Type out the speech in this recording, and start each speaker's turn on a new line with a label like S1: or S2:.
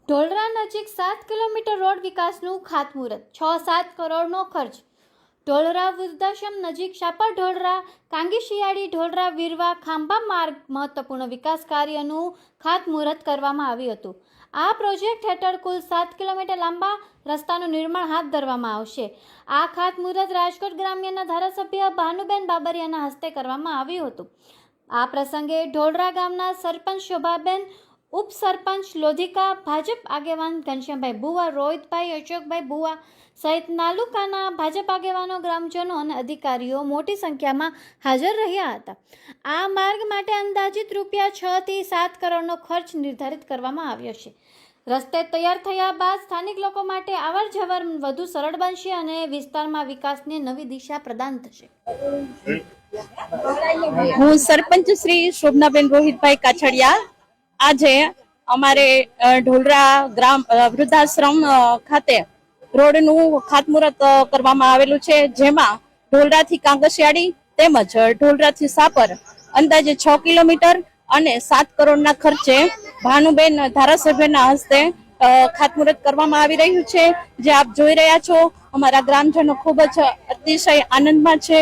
S1: ઢોલરા નજીક 7 kilometre road વિકાસનું ખાતમુહૂર્ત, 6-7 કરોડનો ખર્ચ। ઢોલરા વૃદ્ધાશ્રમ નજીક શાપર ઢોલરા કાંગીશિયાળી ઢોલરા વીરવા ખાંભા માર્ગ મહત્વપૂર્ણ વિકાસ કાર્યનું ખાતમુહૂર્ત કરવામાં આવ્યું હતું। આ પ્રોજેક્ટ હેઠળ કુલ 7 કિલોમીટર લાંબા રસ્તાનું નિર્માણ હાથ ધરવામાં આવશે। આ ખાતમુહૂર્ત રાજકોટ ગ્રામ્યના ધારાસભ્ય ભાનુબેન બાબરિયાના હસ્તે કરવામાં આવ્યું હતું। આ પ્રસંગે ઢોલરા ગામના સરપંચ શોભાબેન, ઉપસરપંચ લોધિકા, ભાજપ આગેવાન ઘનશ્યામભાઈ બુવા, રોહિતભાઈ, અશોકભાઈ બુવા સહિત તાલુકાના ભાજપ આગેવાનો, ગ્રામજનો અને અધિકારીઓ મોટી સંખ્યામાં હાજર રહ્યા હતા। આ માર્ગ માટે અંદાજિત રૂપિયા 6 થી 7 કરોડનો ખર્ચ નિર્ધારિત કરવામાં આવ્યો છે। રસ્તે તૈયાર થયા બાદ સ્થાનિક લોકો માટે અવર જવર વધુ સરળ બનશે અને વિસ્તારમાં વિકાસને નવી દિશા પ્રદાન થશે।
S2: હું સરપંચ શ્રી શોભનાબેન રોહિતભાઈ કાછડિયા આજે અમારે ઢોલરા ગ્રામ વૃદ્ધાશ્રમ ખાતે રોડનું ખાતમુહૂર્ત કરવામાં આવેલું છે, જેમાં ઢોલરાથી કાંગસિયાળી તેમજ ઢોલરાથી સાપર અંદાજે 6 કિલોમીટર અને 7 કરોડના ખર્ચે ભાનુબેન ધારાસભ્યના હસ્તે ખાતમુહૂર્ત કરવામાં આવી રહ્યું છે। જે આપ જોઈ રહ્યા છો, અમારા ગ્રામજનો ખૂબ જ અતિશય આનંદમાં છે।